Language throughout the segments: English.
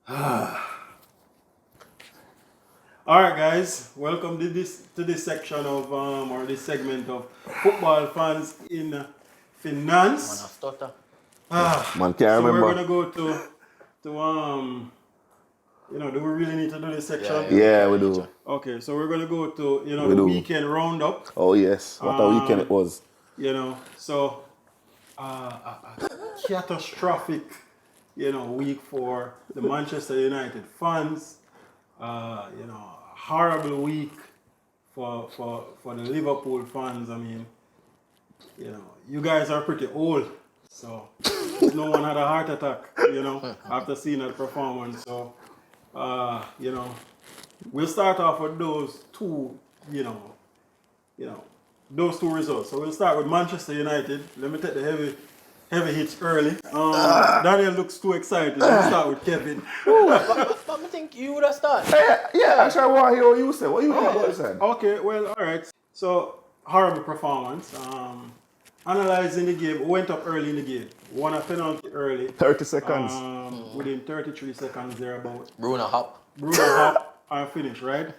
Alright guys, welcome to this section of or this segment of football fans in finance. Man can't So remember. we're gonna go to do we really need to do this section? Yeah, we do. Okay, so we're gonna go to We the do. weekend roundup. Oh yes, what a weekend it was. So a catastrophic week for the Manchester United fans. Horrible week for the Liverpool fans. I mean, you guys are pretty old, so no one had a heart attack, after seeing that performance. So, we'll start off with those two, those two results. So we'll start with Manchester United. Let me take the heavy hits early. Daniel looks too excited. Let's start with Kevin. But I think you would have started. Yeah, actually I want to hear what you said. What you said? Okay, well, all right. So, horrible performance. Analyzing the game, went up early in the game. Won a penalty early. 30 seconds. Within 33 seconds thereabout. Bruno hop and finish, right?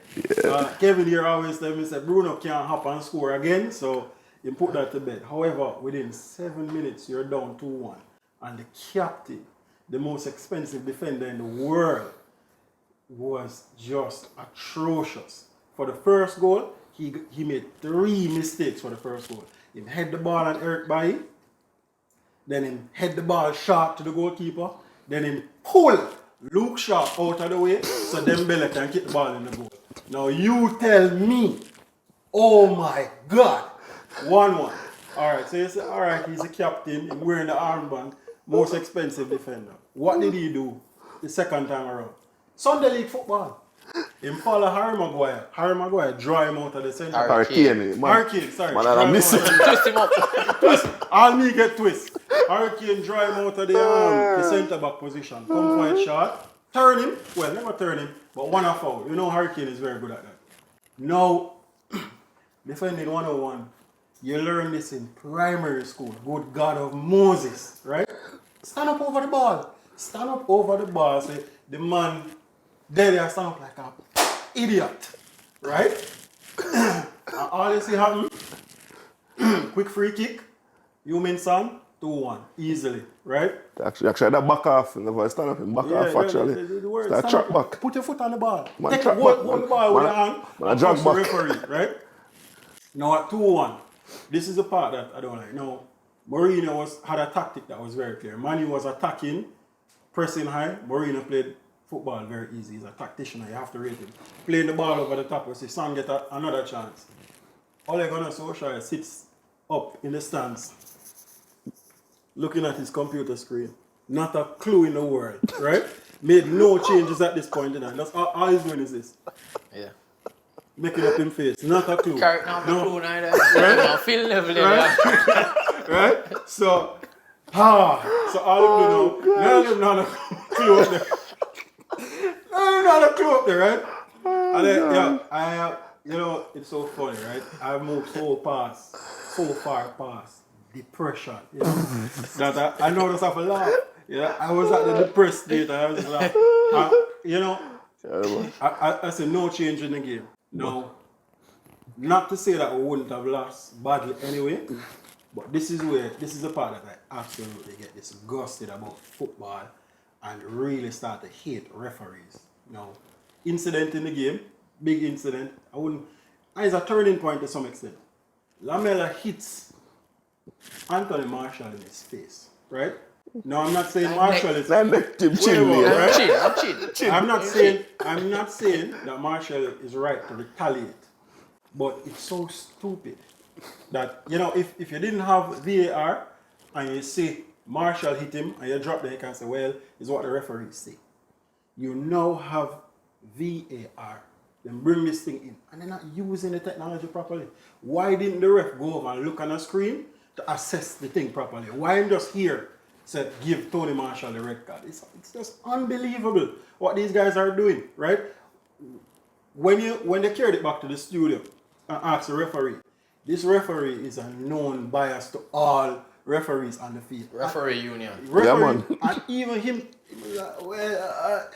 Yeah. Kevin here always tell me, say, Bruno can't hop and score again, so you put that to bed. However, within 7 minutes, you're down 2-1. And the captain, the most expensive defender in the world, was just atrocious. For the first goal, he made 3 mistakes for the first goal. He head the ball and Eric Bailly. Then he head the ball short to the goalkeeper. Then he pull Luke Shaw out of the way so Dembele can kick the ball in the goal. Now you tell me, oh my God, 1-1. Alright, so you say, alright, he's a captain, he's wearing the armband, most expensive defender. What did he do the second time around? Sunday League football. Him follow Harry Maguire. Harry Maguire draw him out of the centre. Hurricane, sorry. Man, I miss it. Twist him up. All me get twist. Hurricane draw him out of the centre back position. Come fight shot. Turn him. Well, never turn him, but one off foul. Hurricane is very good at that. Now, defending 101. You learn this in primary school. Good God of Moses, right? Stand up over the ball. Stand up over the ball. Say, the man there stand up like an idiot, right? And all you see happen, quick free kick, Heung-min 2-1, easily, right? Actually, that back off. Never stand up and back off, actually. Stand track up, back. Put your foot on the ball. Man, Take track hold back, the ball with your hand. Man, drag back. Referee, right? Now at 2-1, this is the part that I don't like. Now, Mourinho had a tactic that was very clear. Manu was attacking, pressing high. Mourinho played football very easy. He's a tactician. You have to rate him. Playing the ball over the top. We see Son get another chance. Ole Gunnar Solskjær sits up in the stands, looking at his computer screen. Not a clue in the world, right? Made no changes at this point in time. That's all he's doing is this. Yeah. Making up in face. Not a clue. Carrot now, no clue neither. Right? Feel level, Right? So all of them none of them not a clue up there. None of them not a clue up there, right? And then, it's so funny, right? I moved so far past depression, that I noticed I have a laugh. I was at the depressed state and I was laughing. I said no change in the game. No. Not to say that we wouldn't have lost badly anyway, but this is the part that I absolutely get disgusted about football and really start to hate referees. Incident in the game, big incident. It's a turning point to some extent. Lamela hits Anthony Martial in his face, right? No, I'm not saying Martial is. I'm not saying that Martial is right to retaliate, but it's so stupid that if you didn't have VAR and you see Martial hit him and you drop there, you can say, well, it's what the referees say. You now have VAR. Then bring this thing in, and they're not using the technology properly. Why didn't the ref go over and look on the screen to assess the thing properly? Why am just here? Said give Tony Marshall the red card. It's just unbelievable what these guys are doing, right? When they carried it back to the studio and asked the referee, this referee is a known bias to all referees on the field. Referee union. And even him, well,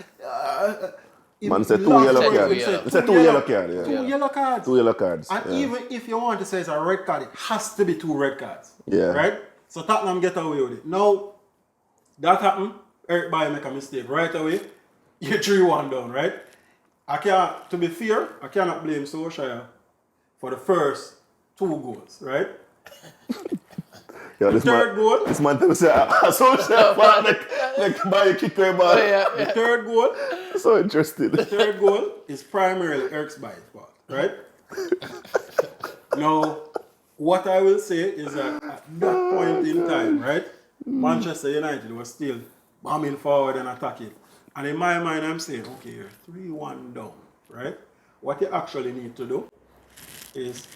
Man said 2 last yellow week cards. we said He said 2 yellow cards, yeah. 2 yellow cards. 2 yellow cards. And yeah. even if you want to say it's a red card, it has to be 2 red cards. Yeah. Right? So Tottenham get away with it. Now, that happened. Eric Bailly make a mistake right away. You're 3-1 down, right? To be fair, I cannot blame Solskjær for the first 2 goals, right? Yeah, The third goal. This man tell me say, Solskjær, like buy a kick away ball. The third goal. So interesting. The third goal is primarily Eric's Bailly's fault, right? Now, what I will say is that at that point in time, right, Manchester United was still bombing forward and attacking. And in my mind, I'm saying, okay, you're 3-1 down, right? What you actually need to do is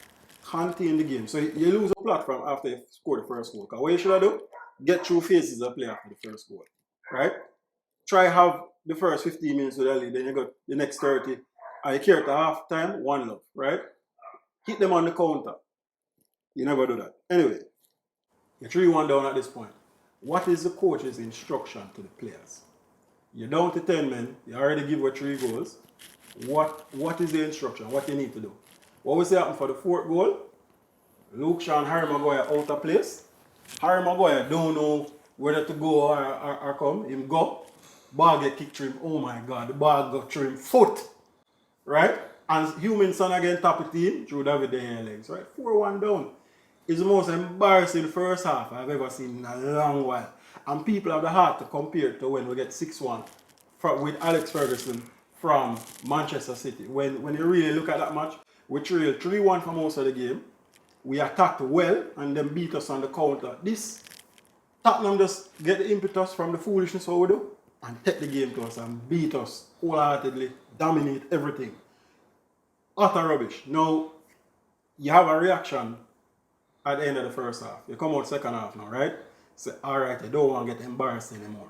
contain the game. So you lose a platform after you score the first goal. Because what you should do? Get through phases of play after the first goal, right? Try have the first 15 minutes with the lead, then you got the next 30. And you carry to half time, 1-0, right? Hit them on the counter. You never do that. Anyway, you're 3-1 down at this point. What is the coach's instruction to the players? You're down to 10 men. You already give away 3 goals. What is the instruction? What you need to do? What will say happen for the 4th goal? Luke Shaw and Harry Maguire out of place. Harry Maguire don't know whether to go or come. Him go. Ball get kicked to him. Oh my God. The ball got to him foot. Right? And Heung-min son again tap it in through David De Gea legs. Right? 4-1 down. It's the most embarrassing first half I've ever seen in a long while. And people have the heart to compare it to when we get 6-1 with Alex Ferguson from Manchester City. When you really look at that match, we trailed 3-1 for most of the game. We attacked well and then beat us on the counter. This Tottenham just get the impetus from the foolishness what we do and take the game to us and beat us wholeheartedly, dominate everything. Utter rubbish. Now, you have a reaction at the end of the first half. You come out second half now, right? Say, all right, I don't want to get embarrassed anymore,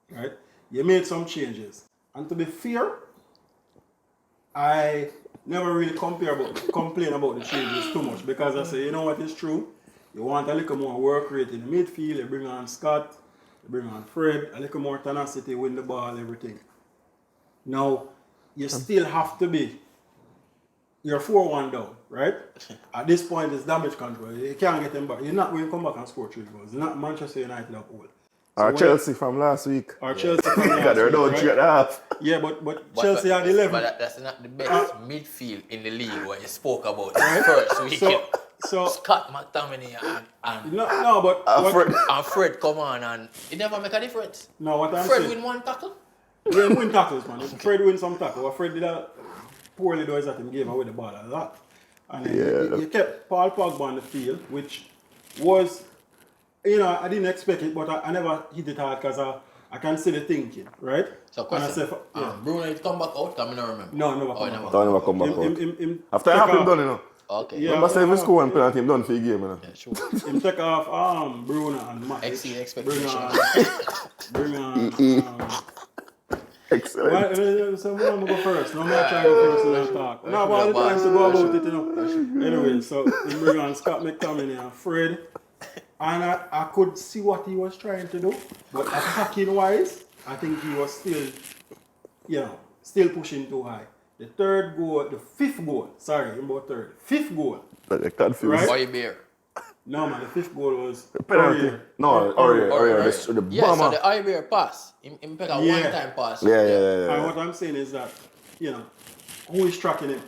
right? You made some changes. And to be fair, I never really complain about the changes too much because I say, you know what is true? You want a little more work rate in the midfield, you bring on Scott, you bring on Fred, a little more tenacity, win the ball, everything. Now, you still have to be, you're 4-1 down, right? At this point, it's damage control. You can't get them back. You're not going to come back and score 3 goals. You're not Manchester United up all. Or Chelsea from last week. Chelsea from last they're down week, 3.5. Yeah, but Chelsea had 11. But that's not the best midfield in the league what you spoke about first weekend. So Scott McTominay and no, but Fred come on and it never make a difference. No, what I'm Fred saying. win 1 tackle. Yeah, win tackles, man. Fred win some tackle. What Fred did that poorly though is that he gave away the ball a lot. And then he kept Paul Pogba on the field, which was, you know, I didn't expect it, but I never hit it hard because I can see the thinking, right? So question, yeah. Bruno, you come back out? I don't remember. No, never come back out. After I half him done, you know. Okay. Yeah, Remember saying score and penalty, him done for the game, you know. Yeah, sure. Him take off Bruno and Matic. Exceed expectations. Bring on Excellent. So I'm going to go first. No, I'm not trying to go first and then talk. No, but all the time to go about it, you know. Anyway, so he bring on Scott McTominay and Fred. And I could see what he was trying to do. But attacking wise, I think he was still, you know, still pushing too high. The 5th goal, sorry, about 5th goal. Confused. Right? Why you bear? No, man, the 5th goal was Penalty. No, Aurier. The Yeah, bomber. so the Ibear pass. Him pick a one-time pass. Yeah. And what I'm saying is that, you know, who is tracking him?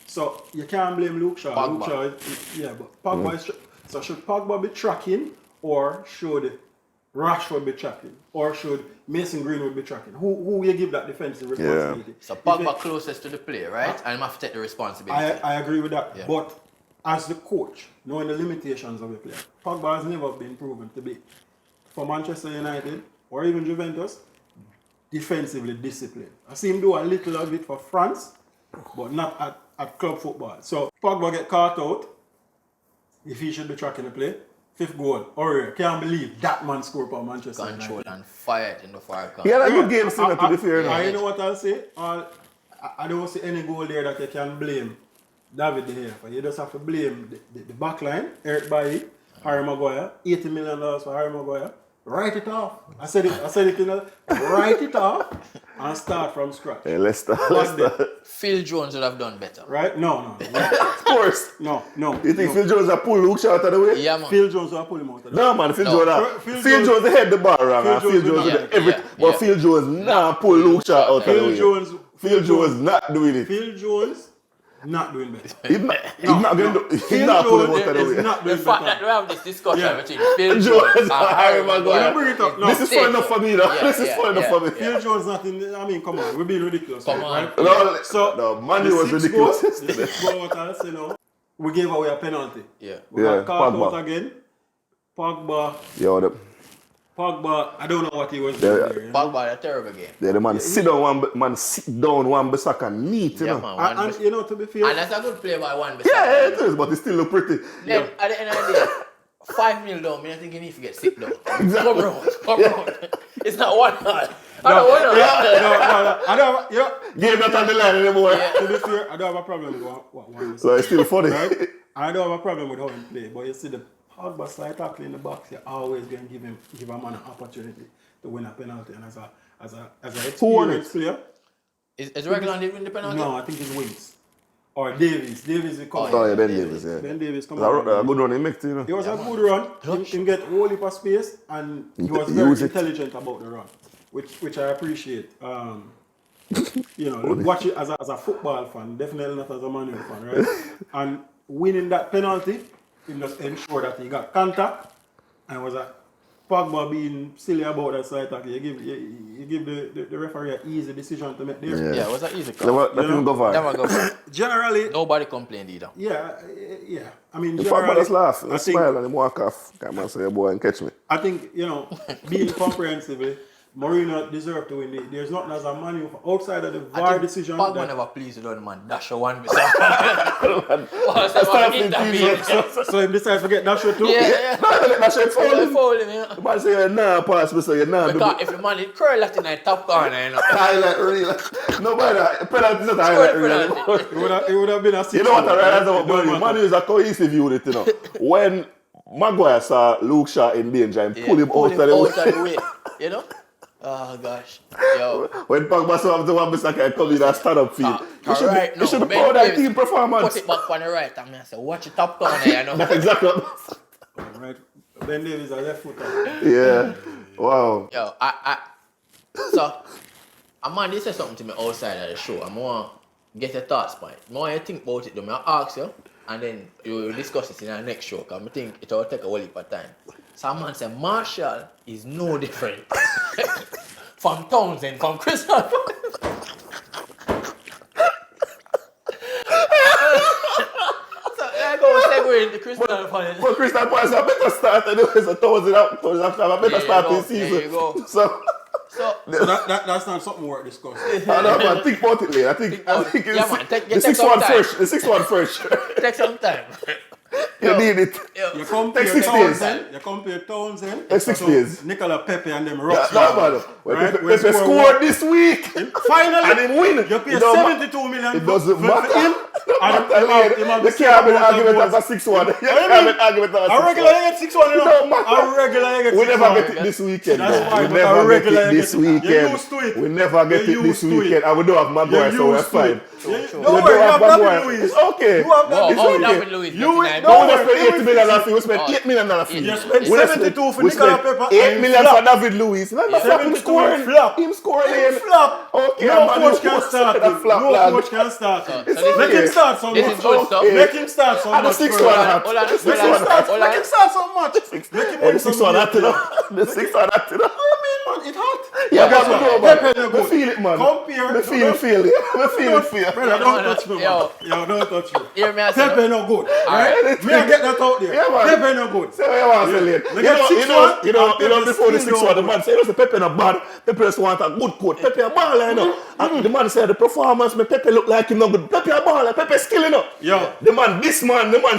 So you can't blame Luke Shaw. Pogba. Luke Shaw, but Pogba is so should Pogba be tracking or should Rashford be tracking? Or should Mason Greenwood be tracking? Who will you give that defensive responsibility? So Pogba closest to the play, right? And him have to take the responsibility. I agree with that. Yeah. But as the coach, knowing the limitations of the player, Pogba has never been proven to be, for Manchester United or even Juventus, defensively disciplined. I see him do a little of it for France, but not at club football. So Pogba get caught out if he should be tracking the play. 5th goal. Aurier, can't believe that man scored for Manchester Control United. and fire it in the far corner. He had a good game still, to be fair. You know what I'll say? I don't see any goal there that you can blame David De Gea for. You just have to blame the back line, Eric Bailly, Harry Maguire, $80 million for Harry Maguire, write it off. I said it, write it off and start from scratch. Hey, Leicester. Phil Jones would have done better. Right? No. Of course. No. You think Phil Jones will pull Luke Shaw out of the way? Yeah, man. Phil Jones will pull him out of the way. No, man. Phil Phil Jones head the bar wrong. Phil Jones but Phil Jones not pull Luke Shaw out of the way. Phil Jones not doing it. Phil Jones not doing better. He's not going to he's not pulling him out of the way. Not The doing fact that better. we have this discussion Yeah. between Phil Jones Jones and Harry Maguire. Bring it up. No. This is fun enough for me, though. Yeah, This is fun enough for me. Phil Jones not in. I mean, come on, we're being ridiculous. Come on. Right? No, So Manny was ridiculous. The 6 goal what else, we gave away a penalty. Yeah. We got caught Pogba. out again. Pogba, I don't know what he was doing there. Pogba had a terrible game. Yeah, the man sit down one Bissaka neat, you Yeah, know. man. And to be fair, And that's a good play by one. Yeah, it is, but it still look pretty. Then at the end of the day, 5-0 down, I think you need to get sit down. Come round. It's not 1-0. I don't want to. I don't. Game not on the line anymore. To be fair, I don't have a problem with what one. So it's still funny. Right? I don't have a problem with how he play, but you see the Pogba slide tackle in the box, you're always going to give a man an opportunity to win a penalty. And as an experienced player, Is Reglan did win the penalty? no, I think it's Wings or Davies. Davies will come. Oh, yeah, Ben Davies, yeah. Ben Davies come. A good run he make too, you know. It was a good run. He get a whole heap of space, and he was very intelligent about the run, which I appreciate. Watch it as a football fan, definitely not as a Man U fan, right? And winning that penalty, he just ensured that he got contact, and was a Pogba being silly about that side tackle. You give the referee an easy decision to make there. Yeah, it was an easy call. That didn't go far. Never go far. Generally, Nobody complained either. yeah. I mean, The generally, Pogba just laugh, I and think, smile and him walk off. Come on, say, "Hey, boy, and catch me." I think, being comprehensively, Mourinho deserved to win. There's nothing as a Man U outside of the VAR decision. Pogba never pleased with the man. Dash a one beside. So he decides to get that shot too. Yeah. No, that shit foul him. Foul him, yeah. The man say, "You're not pass me, so you're not." Because if the man is curl that in the top corner, Highlight reel. Nobody, penalty is not a highlight reel anymore. It would have been a 6. You know what I realize about Mourinho? Man is a cohesive unit, you know. When Maguire saw Luke Shaw in danger and pull him out of the way. You know? Oh gosh. Yo. When Pogba saw the one Bissaka come in and stand up field. You should have proud that team performance. Put it back on the right and I say, watch the top corner, you know. That's exactly what Right. Ben Davies a left footer. Yeah. Wow. Yo, so a man they say something to me outside of the show. I want to get your thoughts on it. I want you to think about it though. I ask you and then you will discuss it in our next show because I think it will take a whole heap of time. Some man say Marshall is no different from Townsend, from Crystal. I go segue into Crystal Palace. But Crystal Palace a better start anyway, so Townsend have a better start this season. There you go. So that's not something worth discussing. I don't know, think about it later. I think Yeah, man, take the some 6-1 time. fresh. The 6-1 fresh. Take some time. You need it. You compare Take 6 days. Townsend. Take 6 days. Nicola Pepe and them rocks. No, man. Right? Pepe scored this week. Finally, And him win. you pay It don't 72 million It doesn't for matter. him. You can't have an argument as a 6-1. You can't have an argument as a 6-1. A regular you get 6-1, It don't matter. A regular you get 6-1. We never get it this weekend. That's bro. fine, We but a never get regular it you this get it. You're weekend. used to it. We never get You're it this used to it. weekend. And we don't have Maguire, so we're fine. Don't We worry, you have Maguire. David Luiz. It's okay. You have Wow, David oh, Luiz. David Luiz. You will- Don't No, we worry, spent $8 million you fee. We spent $8 million fee. You spent We 72 for we Nicola spent Pepe. $8 million for David Luiz. Not stop him 72 scoring. flop. Him scoring. Him flop. Okay, No man, coach you can post start that him. flop, No lad. coach can start him. It's Make okay. him start so This much. is good stuff. Make him start so And the much. 6-1 hat. Hold on, The 6-1 hold on, hat. hold Make him start so much. Make him The win some 6-1 hat, you games. know. The 6-1 hat, you know. What do you mean, man? It hot. Yeah, Guess man, we what? know, man. Pepe no We good. feel it, man. Compare. We feel it. We feel it. Brother, don't touch me, man. Yo. Yo, don't touch me. Hear me, I say, Pepe no good. Right? Me I get that out there. Yeah, man. Pepe no good. Say what you want to say, late. They get 6-1, You know, and Pepe before the still 6-1, the don't man say, you know, Pepe not bad. Pepe just want a good coach. Pepe a baller, you know. And the man said, the performance, me Pepe look like him not good. Pepe a baller. Pepe skill, you know. Yo. The man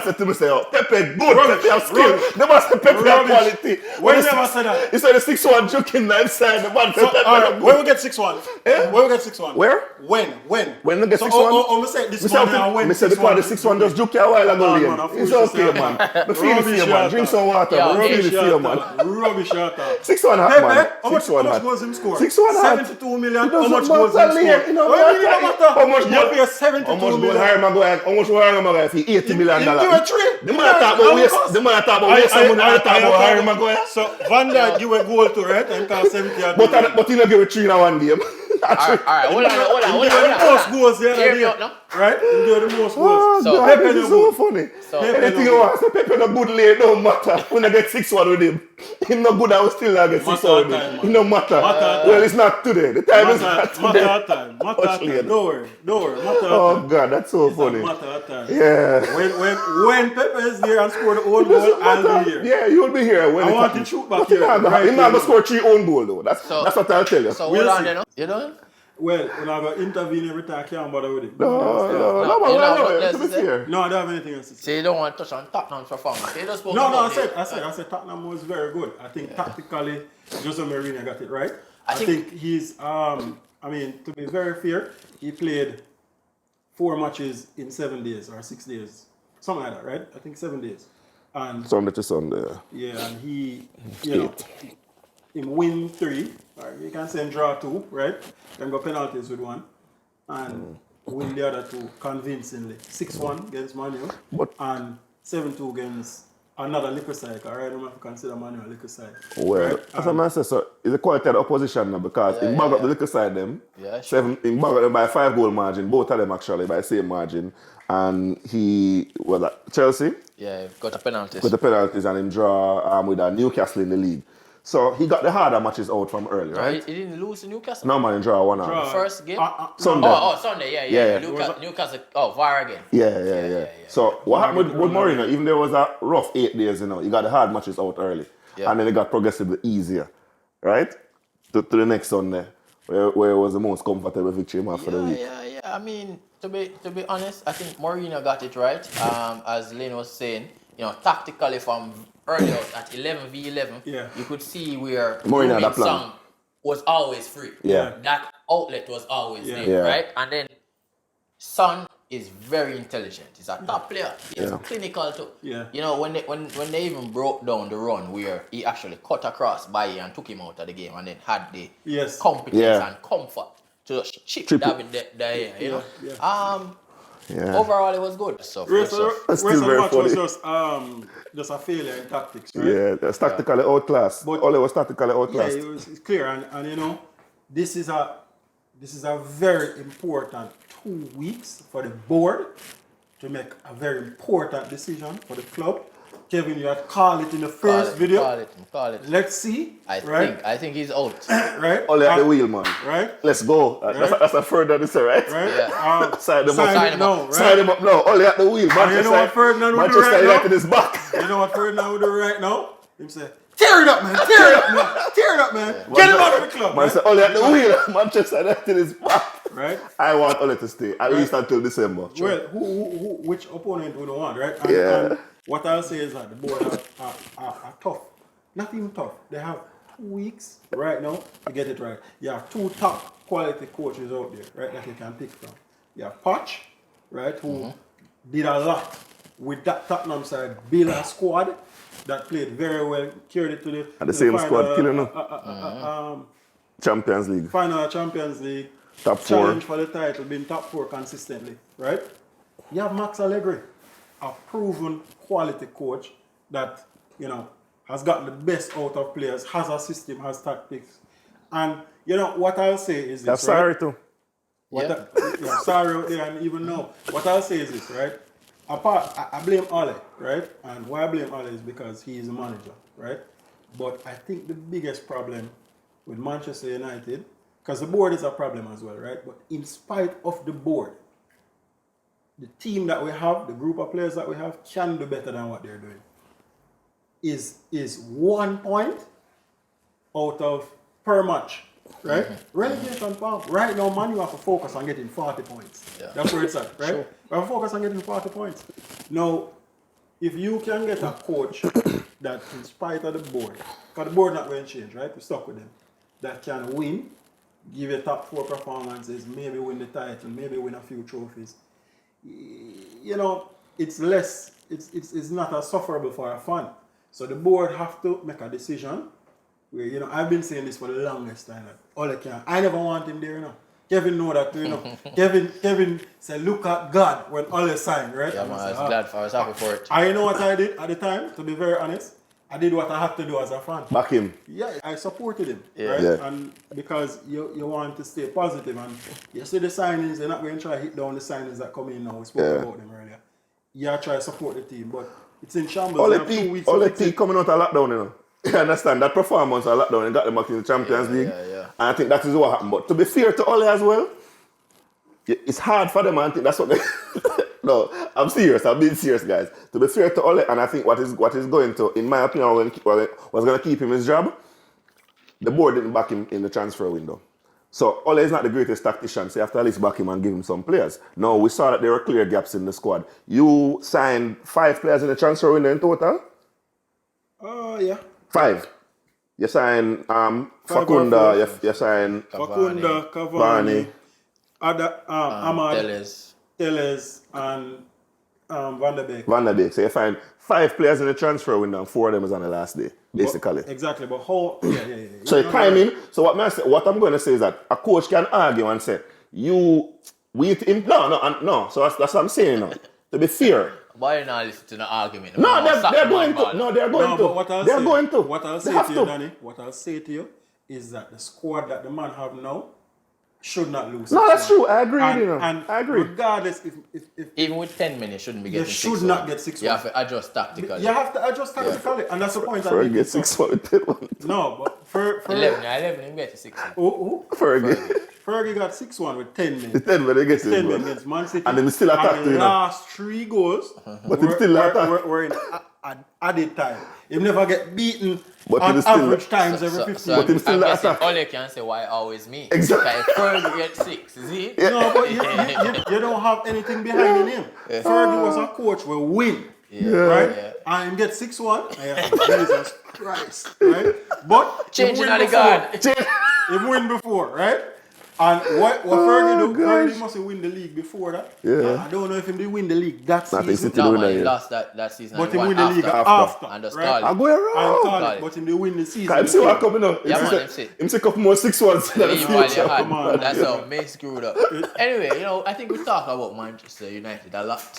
said to me, say, oh, Pepe good. Rubbish, Pepe have skill. rubbish. The man said, Pepe have Rubbish. quality. When you never said that? He said, the 6-1 joking inside. The man man. So, alright, when we get 6-1? Eh? When we get 6-1? Where? When? When we get 6-1? Oh, say this morning and when Me say the 6-1 just juke you a while ago, man, Liam. I It's feel okay, you, man. man. Me feel the same, man. Drink some water, Yeah, man. Me feel the same, man. Rubbish shot. 6-1 hot, Pepe, man. how much 6-1 hot. goals him score? 6-1 hot. 72 million. It How doesn't much goals him matter, score? Liam. You know, What do you mean matter? How much you goal? pay 72 How much goal million? Harry Maguire? How much Harry Maguire for $80 million? Him give a three. The man talk about waste. The man talk about waste. Someone talk about Harry Maguire. So Van Dijk give a goal to right and cost 70 million. But he not give a 3 in one game. Alright, hold on. He gave the most goals the other Hear me day. out now. Right? He gave the most Oh, goals. So, God, this is so funny. So- Anything you want, say Pepe no good late, don't matter. When I get 6-1 with him, him no good, I will still not get 6-1 with time, him. man. It no matter. Matter Well, it's not today. The time is not Matter today. of time. Matter of Much time. later. Don't worry. Matter of Oh time. God, that's so It's a funny. matter of time. Yeah. When Pepe is there and score the own It doesn't goal, I'll matter. be here. Yeah, you'll be here when I it want happens. to shoot back But he's here, not right going to here. score 3 own goals though. That's what I'll tell you. So We'll hold on see. there now. You done? Well, when I go intervene every time, I can't bother with it. No, let's to be say- fair. No, I don't have anything else to say. So you don't want to touch on Tottenham's performance. You just spoke No, about I it. said Tottenham was very good. I think tactically, Jose Mourinho got it right. I I think he's, to be very fair, he played 4 matches in 7 days or 6 days. Something like that, right? I think 7 days. And Sunday to Sunday. yeah, and he win 3, or you can say him draw 2, right? Then go penalties with 1, and win the other 2 convincingly. 6-1 against Manu, and 7-2 against another liquor side. All right, I don't have to consider Manu a liquor side. Well, right? as a man says, so it's a quality of the opposition now because he bag up the liquor side them. Yeah, sure. He bag up them by 5 goal margin, both of them actually by the same margin. And he was at Chelsea. Yeah, got the penalties. With the penalties and him draw with Newcastle in the league. So he got the harder matches out from early, right? He didn't lose to Newcastle. No man, he draw 1 Draw. out. First game? Sunday. Sunday, yeah. Yeah. Newcastle, VAR again. Yeah. So what happened with Mourinho, even though it was a rough 8 days, he got the hard matches out early. Yeah. And then it got progressively easier, right? To the next Sunday, where it was the most comfortable victory for the week. Yeah. I mean, to be honest, I think Mourinho got it right. As Lynn was saying, tactically from early out at 11v11, you could see where Mourinho had a plan. Song was always free. Yeah. That outlet was always there, Yeah. right? And then Son is very intelligent. He's a top player. He's clinical too. Yeah. When they even broke down the run where he actually cut across Bailly and took him out of the game and then had the competence and comfort to chip David there, you know. Yeah. Overall, it was good. So, Rest of the match funny. was just a failure in tactics, right? Yeah, that's tactically outclassed. But- Ole was tactically Yeah, outclassed. it's clear, and this is a very important 2 weeks for the board to make a very important decision for the club. Kevin, you had called it in the first video. Call it. Let's see. I think he's out. Right? Ole at the wheel, man. Right? Let's go. That's a further this, right? Right? Yeah. Sign them Sign up. him now, right? Sign him up now. Ole at the wheel. you know what Ferdinand would do Manchester right United now? is back. You know what Ferdinand would do right now? Him say, tear it up, man. Tear it up, man. Tear it up, man. Get him out of the club. Man right? say Ole at the wheel. Manchester United is back. Right? I want Ole to stay at least until December. Well, which opponent would want, right? And what I'll say is that the board are tough. Not even tough. They have 2 weeks right now to get it right. You have 2 top quality coaches out there, right, that you can pick from. You have Poch, right, who did a lot with that Tottenham side, build a squad that played very well, carried it to the same final, squad killing them. Champions League. Final Champions League. Top 4. Challenge for the title, been top 4 consistently, right? You have Max Allegri, a proven quality coach that, has gotten the best out of players, has a system, has tactics. And, what I'll say is this, That's sorry too. Sorry out there, and even now. What I'll say is this, right? I blame Ole, right? And why I blame Ole is because he is a manager, right? But I think the biggest problem with Manchester United, because the board is a problem as well, right? But in spite of the board, the team that we have, the group of players that we have, can do better than what they're doing. Is 1 point out of per match, right? Relegation form. Right now, Man, you have to focus on getting 40 points. Yeah. That's where it's at, right? We have to focus on getting 40 points. Now, if you can get a coach that, in spite of the board, because the board not going to change, right? We're stuck with them. that can win, give you top 4 performances, maybe win the title, maybe win a few trophies. You know, it's less, it's not as sufferable for a fan. So the board have to make a decision where, you know, I've been saying this for the longest time. That Ole can, I never want him there, you know. Kevin know that, you know. Kevin said, look at God when Ole signed, right? Yeah, man, I was happy for it. I know what I did at the time, to be very honest. I did what I had to do as a fan. Back him. Yeah, I supported him, Yeah. right? Yeah. And because you want to stay positive, and you see the signings, they're not going to try to hit down the signings that come in now. We spoke about them earlier. Yeah, try to support the team, but it's in shambles. Ole T coming out of lockdown, you know. You understand that performance of lockdown and got them back in the Champions League. Yeah. And I think that is what happened. But to be fair to Ole as well, it's hard for them. I think that's what they. No, I'm serious. I'm being serious, guys. To be fair to Ole, and I think what is going to, in my opinion, was going to keep him his job. The board didn't back him in the transfer window. So Ole is not the greatest tactician, so you have to at least back him and give him some players. No, we saw that there were clear gaps in the squad. You signed 5 players in the transfer window in total? Yeah. 5. You signed Fakunda, you signed Fakunda, Cavani, Ahmad, Telles, and Van der Beek. Van der Beek. So you find 5 players in the transfer window and 4 of them is on the last day, basically. Exactly, but how? Yeah. So the timing. So what I'm going to say is that a coach can argue and say, no. So that's what I'm saying now. To be fair. Why you not listen to the argument? No, they're going to. No, they're going to. What I'll say to you, Danny, what I'll say to you is that the squad that the man have now should not lose. No, that's true. I agree. And I agree. Regardless, if even with 10 minutes, shouldn't be getting 6-1. should not get 6-1. You have to adjust tactically. You have to adjust tactically, and that's the point. Fergie get 6-1 with 10-1. No, but for 11, him get to 6-1. Who? Fergie got 6-1 with 10 minutes. 10 minutes 10 minutes against Man City. And then still attacked. And the last 3 goals but he still attacked. were in added time. He never get beaten but on average times every 15 So but him still I'm guessing attack. Ole can say why always me. Exactly. If Fergie get 6, is he? No, but you don't have anything behind him. Fergie was a coach will win. Right? Yeah. And him get 6-1. Jesus Christ. Right? But Changing of the guard. He win before, right? And what Fergie do? Fergie must have win the league before that. Yeah. I don't know if he did win the league that Nothing season. to do No, with man, he that. lost that season. But he won win the league after. And just right? call it. Aguero. But he did win the season. Can see what coming up. Yeah, man, see. Him see a couple more 6-1s in the Leave while you future. had. Come on. That's how May screwed up. Anyway, I think we talked about Manchester United a lot.